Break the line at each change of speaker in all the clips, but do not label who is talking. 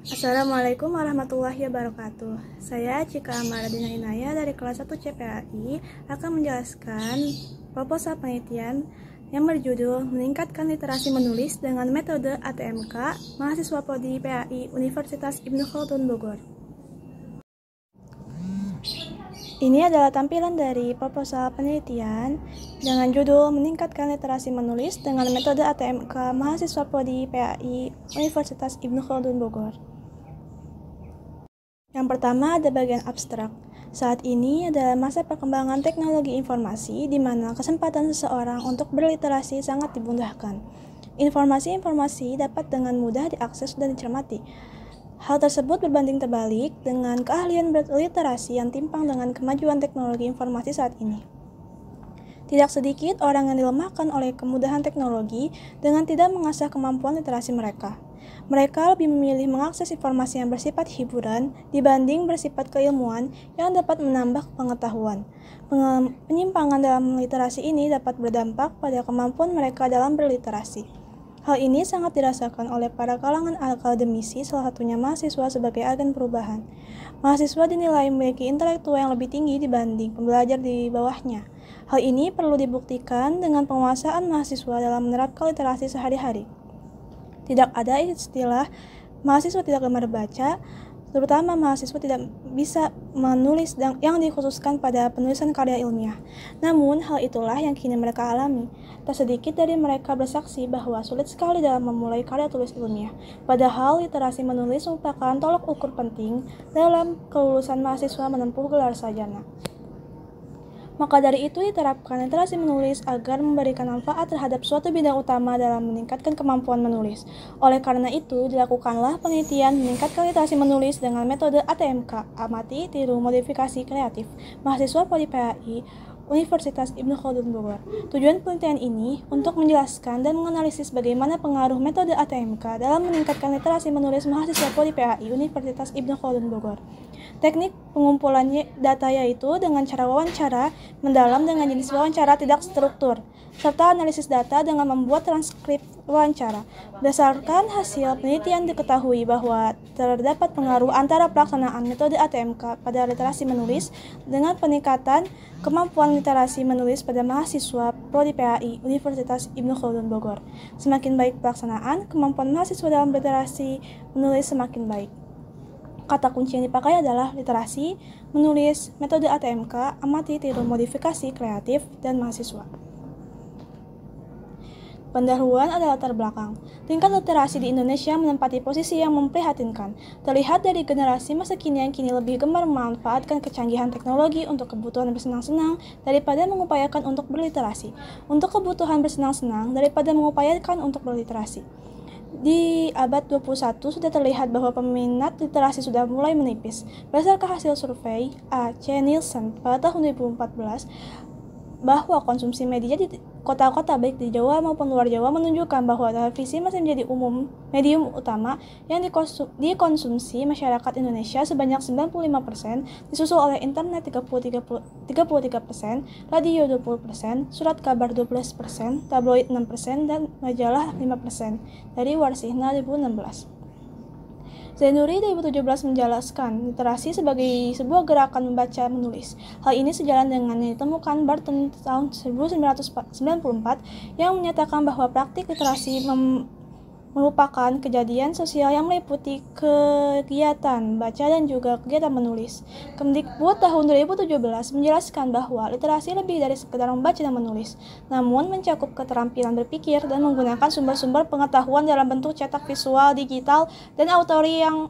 Assalamualaikum warahmatullahi wabarakatuh. Saya Cika Amaradina Inaya dari kelas 1 CPAI akan menjelaskan proposal penelitian yang berjudul Meningkatkan Literasi Menulis dengan Metode ATMK Mahasiswa Prodi PAI Universitas Ibnu Khaldun Bogor. Ini adalah tampilan dari proposal penelitian dengan judul Meningkatkan Literasi Menulis dengan Metode ATMK Mahasiswa Prodi PAI Universitas Ibnu Khaldun Bogor. Yang pertama ada bagian abstrak. Saat ini adalah masa perkembangan teknologi informasi di mana kesempatan seseorang untuk berliterasi sangat dimudahkan. Informasi-informasi dapat dengan mudah diakses dan dicermati. Hal tersebut berbanding terbalik dengan keahlian berliterasi yang timpang dengan kemajuan teknologi informasi saat ini. Tidak sedikit orang yang dilemahkan oleh kemudahan teknologi dengan tidak mengasah kemampuan literasi mereka. Mereka lebih memilih mengakses informasi yang bersifat hiburan dibanding bersifat keilmuan yang dapat menambah pengetahuan. Penyimpangan dalam literasi ini dapat berdampak pada kemampuan mereka dalam berliterasi. Hal ini sangat dirasakan oleh para kalangan akademisi, salah satunya mahasiswa sebagai agen perubahan. Mahasiswa dinilai memiliki intelektual yang lebih tinggi dibanding pembelajar di bawahnya. Hal ini perlu dibuktikan dengan penguasaan mahasiswa dalam menerapkan literasi sehari-hari. Tidak ada istilah mahasiswa tidak gemar baca, terutama mahasiswa tidak bisa menulis yang dikhususkan pada penulisan karya ilmiah. Namun, hal itulah yang kini mereka alami. Tak sedikit dari mereka bersaksi bahwa sulit sekali dalam memulai karya tulis ilmiah. Padahal, literasi menulis merupakan tolok ukur penting dalam kelulusan mahasiswa menempuh gelar sarjana. Maka dari itu diterapkan literasi menulis agar memberikan manfaat terhadap suatu bidang utama dalam meningkatkan kemampuan menulis. Oleh karena itu, dilakukanlah penelitian meningkatkan literasi menulis dengan metode ATMK, amati, tiru, modifikasi kreatif, mahasiswa Prodi PAI Universitas Ibnu Khaldun Bogor. Tujuan penelitian ini untuk menjelaskan dan menganalisis bagaimana pengaruh metode ATMK dalam meningkatkan literasi menulis mahasiswa Prodi PAI Universitas Ibnu Khaldun Bogor. Teknik pengumpulan data yaitu dengan cara wawancara mendalam dengan jenis wawancara tidak struktur, serta analisis data dengan membuat transkrip wawancara. Berdasarkan hasil penelitian diketahui bahwa terdapat pengaruh antara pelaksanaan metode ATMK pada literasi menulis dengan peningkatan kemampuan literasi menulis pada mahasiswa Prodi PAI Universitas Ibnu Khaldun Bogor. Semakin baik pelaksanaan, kemampuan mahasiswa dalam literasi menulis semakin baik. Kata kunci yang dipakai adalah literasi, menulis, metode ATMK, amati, tiru, modifikasi, kreatif, dan mahasiswa. Pendahuluan adalah latar belakang. Tingkat literasi di Indonesia menempati posisi yang memprihatinkan. Terlihat dari generasi masa kini yang kini lebih gemar memanfaatkan kecanggihan teknologi untuk kebutuhan bersenang-senang daripada mengupayakan untuk berliterasi. Untuk kebutuhan bersenang-senang daripada mengupayakan untuk berliterasi. Di abad 21 sudah terlihat bahwa peminat literasi sudah mulai menipis. Berdasarkan hasil survei A.C. Nielsen pada tahun 2014, bahwa konsumsi media di kota-kota baik di Jawa maupun luar Jawa menunjukkan bahwa televisi masih menjadi medium utama yang dikonsumsi masyarakat Indonesia sebanyak 95%, disusul oleh internet 33%, radio 20%, surat kabar 12%, tabloid 6%, dan majalah 5% dari Warsihna 2016. Zainuri 2017 menjelaskan literasi sebagai sebuah gerakan membaca menulis. Hal ini sejalan dengan yang ditemukan Barton tahun 1994 yang menyatakan bahwa praktik literasi merupakan kejadian sosial yang meliputi kegiatan baca dan juga kegiatan menulis. Kemdikbud tahun 2017 menjelaskan bahwa literasi lebih dari sekedar membaca dan menulis, namun mencakup keterampilan berpikir dan menggunakan sumber-sumber pengetahuan dalam bentuk cetak, visual, digital, dan auditori yang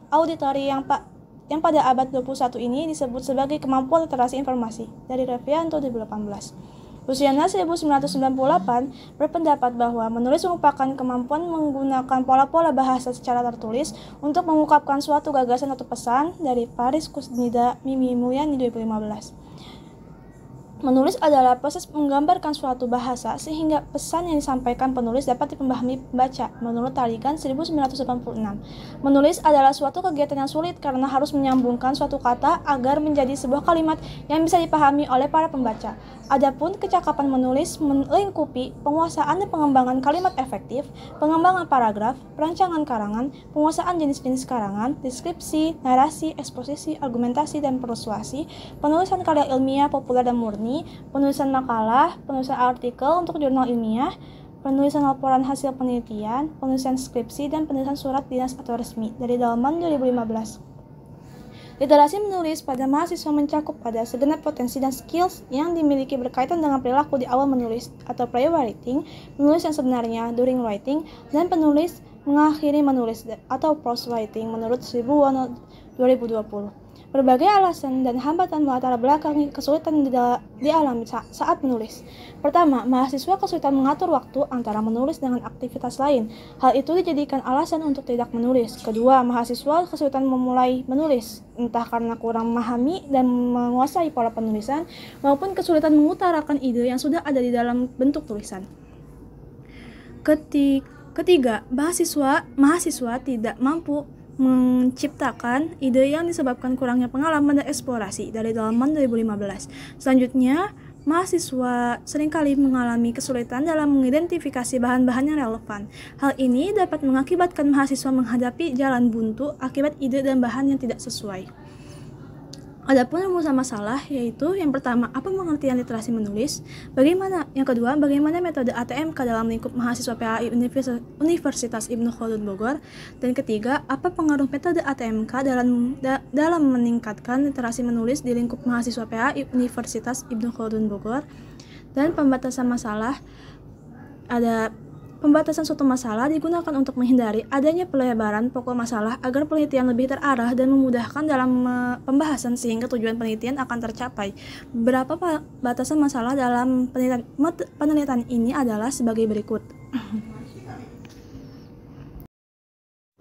pada abad 21 ini disebut sebagai kemampuan literasi informasi dari Revianto 2018. Luciana 1998 berpendapat bahwa menulis merupakan kemampuan menggunakan pola-pola bahasa secara tertulis untuk mengungkapkan suatu gagasan atau pesan dari Paris Kusnida Mimi Mulyani 2015. Menulis adalah proses menggambarkan suatu bahasa sehingga pesan yang disampaikan penulis dapat dipahami pembaca. Menurut Taligan 1986, menulis adalah suatu kegiatan yang sulit karena harus menyambungkan suatu kata agar menjadi sebuah kalimat yang bisa dipahami oleh para pembaca. Adapun kecakapan menulis melingkupi penguasaan dan pengembangan kalimat efektif, pengembangan paragraf, perancangan karangan, penguasaan jenis-jenis karangan, deskripsi, narasi, eksposisi, argumentasi, dan persuasi, penulisan karya ilmiah populer dan murni, penulisan makalah, penulisan artikel untuk jurnal ilmiah, penulisan laporan hasil penelitian, penulisan skripsi, dan penulisan surat dinas atau resmi. Dari Dalman 2015. Literasi menulis pada mahasiswa mencakup pada segenap potensi dan skills yang dimiliki berkaitan dengan perilaku di awal menulis atau prior writing, menulis yang sebenarnya during writing, dan penulis mengakhiri menulis atau post writing menurut 2020. Berbagai alasan dan hambatan melatar belakangi kesulitan dialami saat menulis. Pertama, mahasiswa kesulitan mengatur waktu antara menulis dengan aktivitas lain. Hal itu dijadikan alasan untuk tidak menulis. Kedua, mahasiswa kesulitan memulai menulis, entah karena kurang memahami dan menguasai pola penulisan, maupun kesulitan mengutarakan ide yang sudah ada di dalam bentuk tulisan. Ketiga, mahasiswa tidak mampu menciptakan ide yang disebabkan kurangnya pengalaman dan eksplorasi. Dari Dalman 2015. Selanjutnya, mahasiswa seringkali mengalami kesulitan dalam mengidentifikasi bahan-bahan yang relevan. Hal ini dapat mengakibatkan mahasiswa menghadapi jalan buntu akibat ide dan bahan yang tidak sesuai. Adapun rumusan masalah yaitu yang pertama, apa pengertian literasi menulis? Yang kedua, bagaimana metode ATMK dalam lingkup mahasiswa PAI Universitas Ibnu Khaldun Bogor? Dan ketiga, apa pengaruh metode ATMK dalam meningkatkan literasi menulis di lingkup mahasiswa PAI Universitas Ibnu Khaldun Bogor? Dan pembatasan masalah, ada pembatasan suatu masalah digunakan untuk menghindari adanya pelebaran pokok masalah agar penelitian lebih terarah dan memudahkan dalam pembahasan sehingga tujuan penelitian akan tercapai. Beberapa batasan masalah dalam penelitian ini adalah sebagai berikut.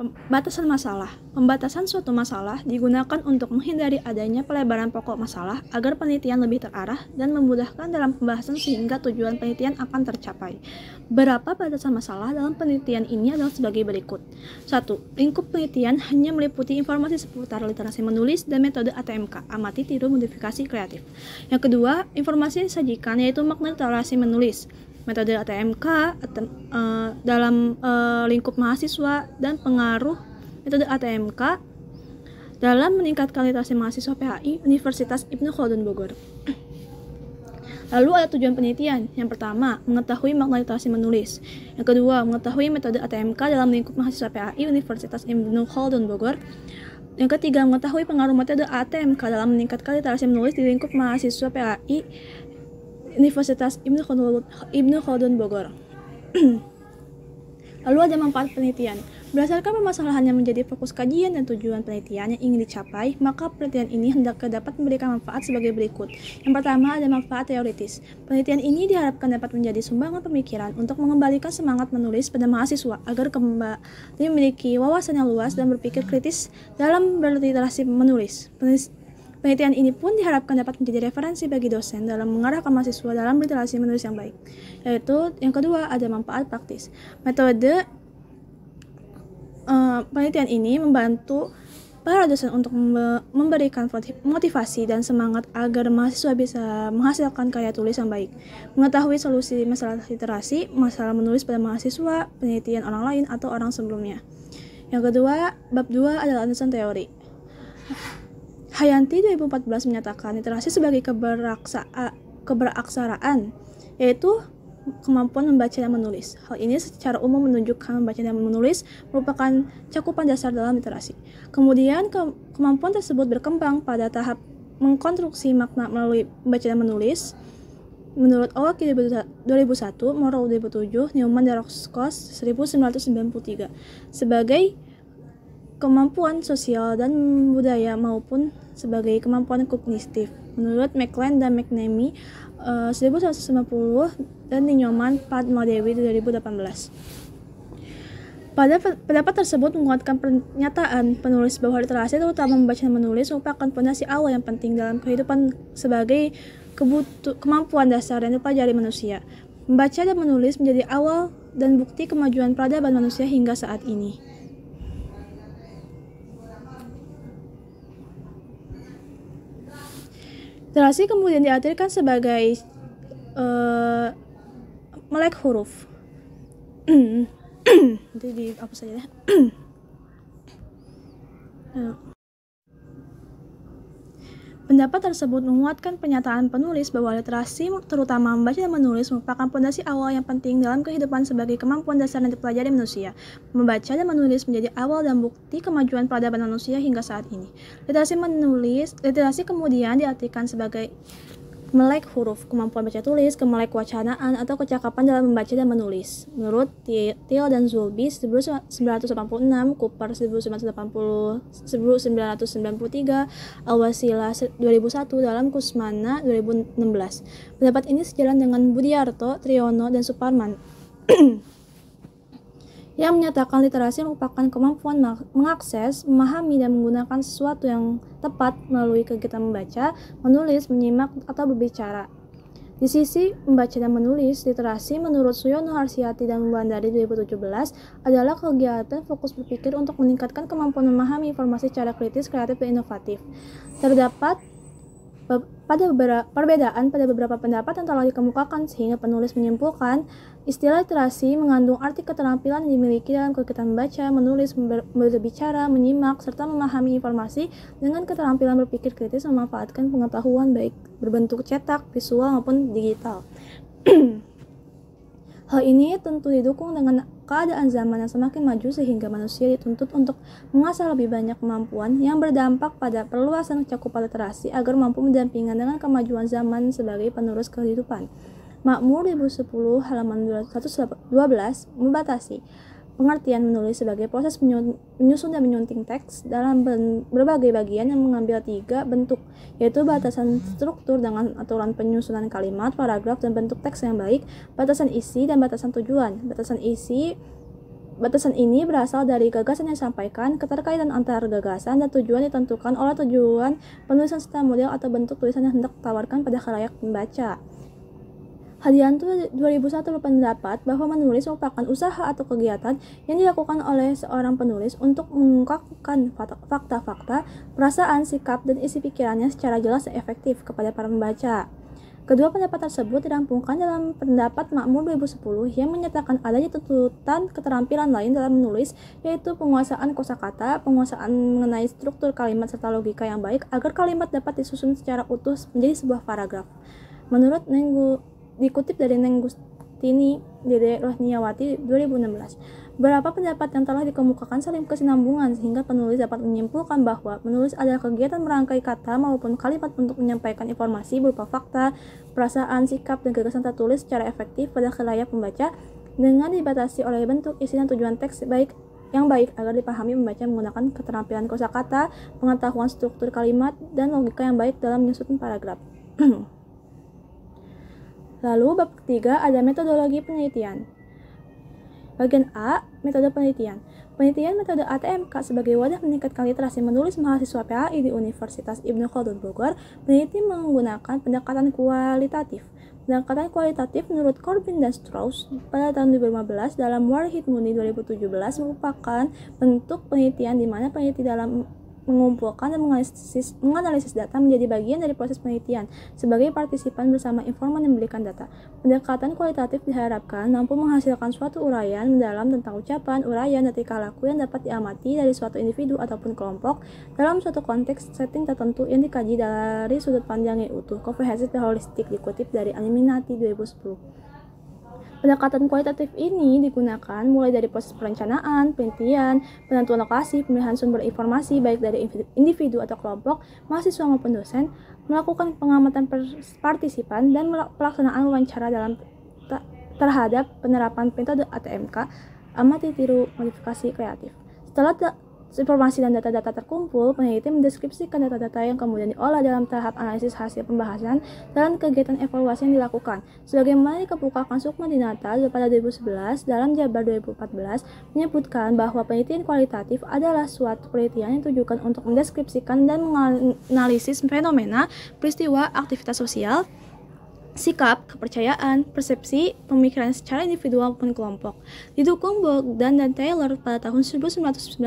Batasan masalah. Pembatasan suatu masalah digunakan untuk menghindari adanya pelebaran pokok masalah agar penelitian lebih terarah dan memudahkan dalam pembahasan sehingga tujuan penelitian akan tercapai. Beberapa batasan masalah dalam penelitian ini adalah sebagai berikut. 1. Lingkup penelitian hanya meliputi informasi seputar literasi menulis dan metode ATMK, amati, tiru, modifikasi, kreatif. Yang kedua, informasi yang disajikan yaitu makna literasi menulis, metode ATMK dalam lingkup mahasiswa, dan pengaruh metode ATMK dalam meningkatkan literasi mahasiswa PHI Universitas Ibnu Khaldun Bogor. Lalu ada tujuan penelitian. Yang pertama, mengetahui makna literasi menulis. Yang kedua, mengetahui metode ATMK dalam lingkup mahasiswa PHI Universitas Ibnu Khaldun Bogor. Yang ketiga, mengetahui pengaruh metode ATMK dalam meningkatkan literasi menulis di lingkup mahasiswa PHI Universitas Ibnu Khaldun Bogor. Lalu ada manfaat penelitian. Berdasarkan permasalahan yang menjadi fokus kajian dan tujuan penelitian yang ingin dicapai, maka penelitian ini hendaknya dapat memberikan manfaat sebagai berikut. Yang pertama, ada manfaat teoritis. Penelitian ini diharapkan dapat menjadi sumbangan pemikiran untuk mengembalikan semangat menulis pada mahasiswa agar kembali memiliki wawasan yang luas dan berpikir kritis dalam berliterasi menulis. Penelitian ini pun diharapkan dapat menjadi referensi bagi dosen dalam mengarahkan mahasiswa dalam literasi menulis yang baik. Yaitu yang kedua, ada manfaat praktis. Metode penelitian ini membantu para dosen untuk memberikan motivasi dan semangat agar mahasiswa bisa menghasilkan karya tulis yang baik, mengetahui solusi masalah literasi, masalah menulis pada mahasiswa, penelitian orang lain atau orang sebelumnya. Yang kedua, bab 2 adalah alasan teori. Hayanti 2014 menyatakan literasi sebagai keberaksaraan, yaitu kemampuan membaca dan menulis. Hal ini secara umum menunjukkan membaca dan menulis merupakan cakupan dasar dalam literasi. Kemudian kemampuan tersebut berkembang pada tahap mengkonstruksi makna melalui membaca dan menulis. Menurut Owaki 2001, Morrow 2007, Newman dan Roskos 1993 sebagai kemampuan sosial dan budaya maupun sebagai kemampuan kognitif. Menurut McLean dan McNamee 1990 dan Newman Padma Dewi 2018. Pendapat tersebut menguatkan pernyataan penulis bahwa literasi, terutama membaca dan menulis, merupakan fondasi awal yang penting dalam kehidupan sebagai kemampuan dasar yang dipelajari manusia. Membaca dan menulis menjadi awal dan bukti kemajuan peradaban manusia hingga saat ini. Literasi kemudian diartikan sebagai melek huruf. Nanti dihapus saja deh. Pendapat tersebut menguatkan pernyataan penulis bahwa literasi, terutama membaca dan menulis, merupakan fondasi awal yang penting dalam kehidupan sebagai kemampuan dasar yang dipelajari manusia. Membaca dan menulis menjadi awal dan bukti kemajuan peradaban manusia hingga saat ini. Literasi kemudian diartikan sebagai melek huruf, kemampuan baca tulis, kemelek wacanaan, atau kecakapan dalam membaca dan menulis. Menurut Thiel dan Zulby 1986, Cooper 1993, Al-Wasila 2001, dalam Kusmana 2016. Pendapat ini sejalan dengan Budiarto, Triyono, dan Suparman yang menyatakan literasi merupakan kemampuan mengakses, memahami, dan menggunakan sesuatu yang tepat melalui kegiatan membaca, menulis, menyimak, atau berbicara. Di sisi membaca dan menulis, literasi menurut Suyono Harsiati dan Wulandari 2017 adalah kegiatan fokus berpikir untuk meningkatkan kemampuan memahami informasi secara kritis, kreatif, dan inovatif. Terdapat perbedaan pada beberapa pendapat yang telah dikemukakan, sehingga penulis menyimpulkan istilah literasi mengandung arti keterampilan yang dimiliki dalam kegiatan membaca, menulis, berbicara, menyimak, serta memahami informasi dengan keterampilan berpikir kritis, memanfaatkan pengetahuan baik berbentuk cetak, visual, maupun digital. Hal ini tentu didukung dengan keadaan zaman yang semakin maju, sehingga manusia dituntut untuk mengasah lebih banyak kemampuan yang berdampak pada perluasan cakupan literasi agar mampu mendampingi dengan kemajuan zaman sebagai penerus kehidupan. Makmur 2010 halaman 112 membatasi pengertian menulis sebagai proses menyusun dan menyunting teks dalam berbagai bagian yang mengambil 3 bentuk, yaitu batasan struktur dengan aturan penyusunan kalimat, paragraf, dan bentuk teks yang baik, batasan isi, dan batasan tujuan. Batasan ini berasal dari gagasan yang disampaikan, keterkaitan antar gagasan dan tujuan ditentukan oleh tujuan penulisan serta model atau bentuk tulisan yang hendak ditawarkan pada khalayak pembaca. Hadianto 2001 berpendapat bahwa menulis merupakan usaha atau kegiatan yang dilakukan oleh seorang penulis untuk mengungkapkan fakta-fakta, perasaan, sikap, dan isi pikirannya secara jelas dan efektif kepada para pembaca. Kedua pendapat tersebut dirampungkan dalam pendapat Makmur 2010 yang menyatakan adanya tuntutan keterampilan lain dalam menulis, yaitu penguasaan kosakata, penguasaan mengenai struktur kalimat, serta logika yang baik agar kalimat dapat disusun secara utuh menjadi sebuah paragraf. Menurut dikutip dari Nenggustini Dede Rohniawati 2016, beberapa pendapat yang telah dikemukakan saling kesinambungan, sehingga penulis dapat menyimpulkan bahwa menulis adalah kegiatan merangkai kata maupun kalimat untuk menyampaikan informasi berupa fakta, perasaan, sikap, dan gagasan tertulis secara efektif pada khalayak pembaca dengan dibatasi oleh bentuk, isi, dan tujuan teks yang baik agar dipahami pembaca menggunakan keterampilan kosakata, pengetahuan struktur kalimat, dan logika yang baik dalam menyusun paragraf. Lalu bab ketiga ada metodologi penelitian. Bagian A, metode penelitian. Penelitian metode ATMK sebagai wadah meningkatkan literasi menulis mahasiswa PAI di Universitas Ibnu Khaldun Bogor. Peneliti menggunakan pendekatan kualitatif. Pendekatan kualitatif menurut Corbin dan Strauss pada tahun 2015 dalam Warhit Muni 2017 merupakan bentuk penelitian di mana peneliti dalam mengumpulkan dan menganalisis data menjadi bagian dari proses penelitian sebagai partisipan bersama informan yang memberikan data. Pendekatan kualitatif diharapkan mampu menghasilkan suatu uraian mendalam tentang ucapan, uraian, dan tingkah laku yang dapat diamati dari suatu individu ataupun kelompok dalam suatu konteks setting tertentu yang dikaji dari sudut pandang yang utuh, komprehensif, dan holistik, dikutip dari Aliminati 2010. Pendekatan kualitatif ini digunakan mulai dari proses perencanaan, penelitian, penentuan lokasi, pemilihan sumber informasi baik dari individu atau kelompok, mahasiswa maupun dosen, melakukan pengamatan partisipan, dan pelaksanaan wawancara terhadap penerapan metode ATMK, amati, tiru, modifikasi kreatif. informasi dan data-data terkumpul, peneliti mendeskripsikan data-data yang kemudian diolah dalam tahap analisis hasil pembahasan dan kegiatan evaluasi yang dilakukan. Sebagaimana dikemukakan Sukma Dinata pada 2011 dalam Jabar 2014 menyebutkan bahwa penelitian kualitatif adalah suatu penelitian yang ditujukan untuk mendeskripsikan dan menganalisis fenomena, peristiwa, aktivitas sosial, sikap, kepercayaan, persepsi, pemikiran secara individual maupun kelompok. Didukung Bogdan dan Taylor pada tahun 1955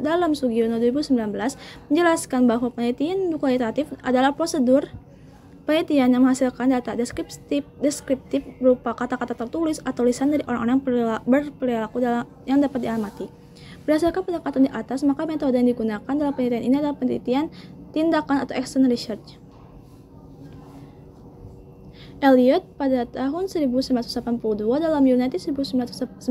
dalam Sugiono 2019 menjelaskan bahwa penelitian kualitatif adalah prosedur penelitian yang menghasilkan data deskriptif berupa kata-kata tertulis atau lisan dari orang-orang berperilaku yang dapat diamati. Berdasarkan pendekatan di atas, maka metode yang digunakan dalam penelitian ini adalah penelitian tindakan atau action research. Elliot pada tahun 1982 dalam United 1999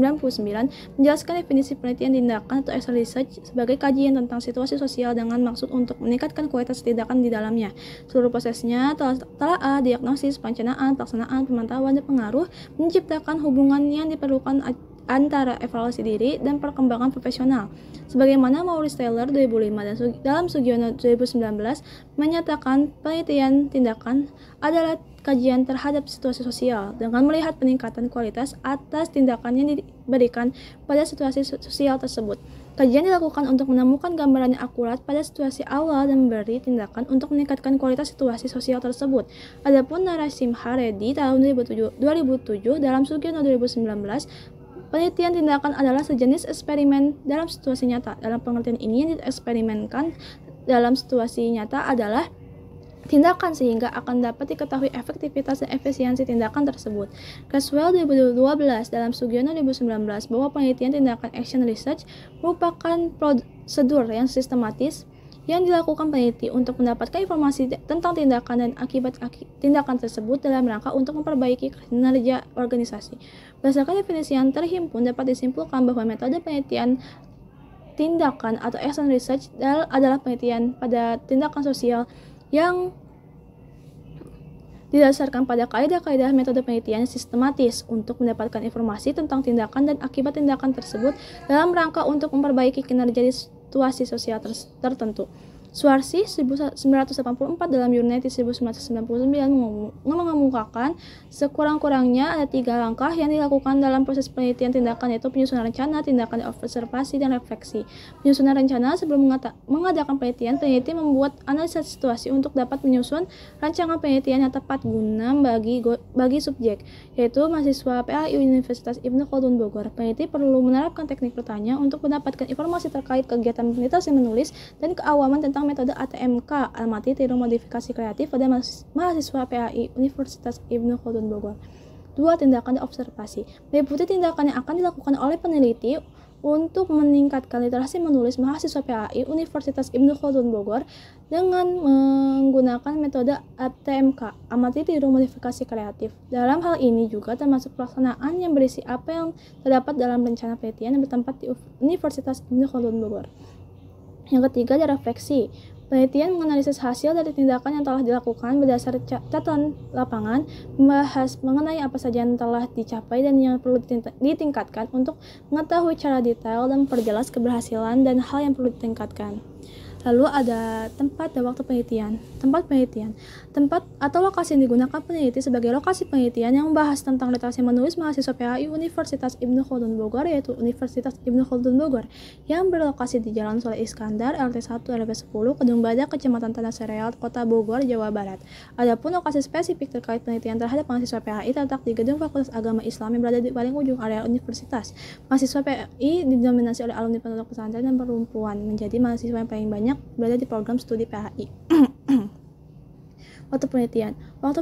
menjelaskan definisi penelitian tindakan atau action research sebagai kajian tentang situasi sosial dengan maksud untuk meningkatkan kualitas tindakan di dalamnya. Seluruh prosesnya telah diagnosis, perencanaan, pelaksanaan, pemantauan, dan pengaruh menciptakan hubungan yang diperlukan antara evaluasi diri dan perkembangan profesional. Sebagaimana Maurice Taylor 2005 dan dalam Sugiono 2019 menyatakan penelitian tindakan adalah kajian terhadap situasi sosial dengan melihat peningkatan kualitas atas tindakan yang diberikan pada situasi sosial tersebut. Kajian dilakukan untuk menemukan gambaran yang akurat pada situasi awal dan memberi tindakan untuk meningkatkan kualitas situasi sosial tersebut. Adapun Narasimha Reddy tahun 2007 dalam Sugiono 2019, penelitian tindakan adalah sejenis eksperimen dalam situasi nyata. Dalam pengertian ini, yang dieksperimenkan dalam situasi nyata adalah tindakan sehingga akan dapat diketahui efektivitas dan efisiensi tindakan tersebut. Creswell 2012 dalam Sugiono 2019 bahwa penelitian tindakan action research merupakan prosedur yang sistematis yang dilakukan peneliti untuk mendapatkan informasi tentang tindakan dan akibat tindakan tersebut dalam rangka untuk memperbaiki kinerja organisasi. Berdasarkan definisi yang terhimpun, dapat disimpulkan bahwa metode penelitian tindakan atau action research adalah penelitian pada tindakan sosial yang didasarkan pada kaidah-kaidah metode penelitian sistematis untuk mendapatkan informasi tentang tindakan dan akibat tindakan tersebut dalam rangka untuk memperbaiki kinerja di situasi sosial tertentu. Swarsi 1984 dalam United 1999 mengemukakan sekurang-kurangnya ada 3 langkah yang dilakukan dalam proses penelitian tindakan, yaitu penyusunan rencana, tindakan observasi, dan refleksi. Penyusunan rencana: sebelum mengadakan penelitian, peneliti membuat analisa situasi untuk dapat menyusun rancangan penelitian yang tepat guna bagi subjek, yaitu mahasiswa PAI Universitas Ibnu Khaldun Bogor. Peneliti perlu menerapkan teknik bertanya untuk mendapatkan informasi terkait kegiatan literasi menulis dan keawaman tentang metode ATMK, amati tiru modifikasi kreatif pada mahasiswa PAI Universitas Ibnu Khaldun Bogor. 2. Tindakan dan observasi meliputi tindakan yang akan dilakukan oleh peneliti untuk meningkatkan literasi menulis mahasiswa PAI Universitas Ibnu Khaldun Bogor dengan menggunakan metode ATMK, amati tiru modifikasi kreatif. Dalam hal ini juga termasuk pelaksanaan yang berisi apa yang terdapat dalam rencana penelitian yang bertempat di Universitas Ibnu Khaldun Bogor. Yang ketiga adalah refleksi. Penelitian menganalisis hasil dari tindakan yang telah dilakukan berdasar catatan lapangan, membahas mengenai apa saja yang telah dicapai dan yang perlu ditingkatkan untuk mengetahui cara detail dan memperjelas keberhasilan dan hal yang perlu ditingkatkan. Lalu ada tempat dan waktu penelitian. Tempat atau lokasi yang digunakan peneliti sebagai lokasi penelitian yang membahas tentang literasi menulis mahasiswa PAI Universitas Ibnu Khaldun Bogor, yaitu Universitas Ibnu Khaldun Bogor, yang berlokasi di Jalan Soleh Iskandar, RT 1 RW 10, Kedung Badak, Kecamatan Tanah Sereal, Kota Bogor, Jawa Barat. Adapun lokasi spesifik terkait penelitian terhadap mahasiswa PAI terletak di Gedung Fakultas Agama Islam yang berada di paling ujung area universitas. Mahasiswa PAI didominasi oleh alumni pondok pesantren dan perempuan, menjadi mahasiswa yang paling banyak berada di program studi PAI. Waktu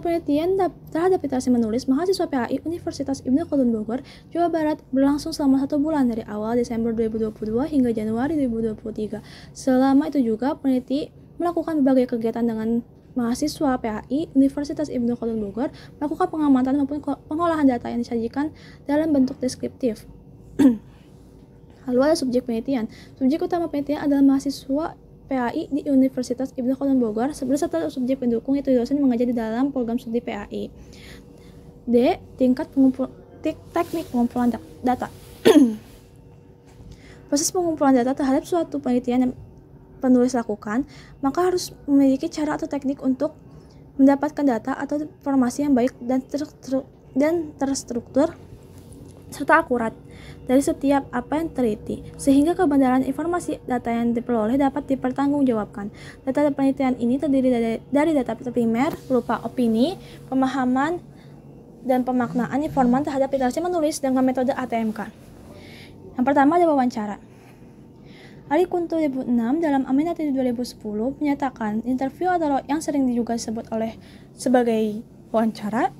penelitian terhadap literasi menulis mahasiswa PAI Universitas Ibnu Khaldun Bogor, Jawa Barat berlangsung selama 1 bulan dari awal Desember 2022 hingga Januari 2023. Selama itu juga peneliti melakukan berbagai kegiatan dengan mahasiswa PAI Universitas Ibnu Khaldun Bogor, melakukan pengamatan maupun pengolahan data yang disajikan dalam bentuk deskriptif. Lalu ada subjek penelitian. Subjek utama penelitian adalah mahasiswa PAI di Universitas Ibnu Khaldun Bogor beserta subjek pendukung, yaitu dosen mengajar di dalam program studi PAI. Tingkat teknik pengumpulan data. Proses pengumpulan data terhadap suatu penelitian yang penulis lakukan, maka harus memiliki cara atau teknik untuk mendapatkan data atau informasi yang baik dan terstruktur serta akurat dari setiap apa yang teliti, sehingga kebenaran informasi data yang diperoleh dapat dipertanggungjawabkan. Data penelitian ini terdiri dari data primer berupa opini, pemahaman, dan pemaknaan informan terhadap literasi menulis dengan metode ATMK. Yang pertama ada wawancara. Ali Kunto 2006 dalam Aminati 2010 menyatakan interview adalah yang sering juga disebut sebagai wawancara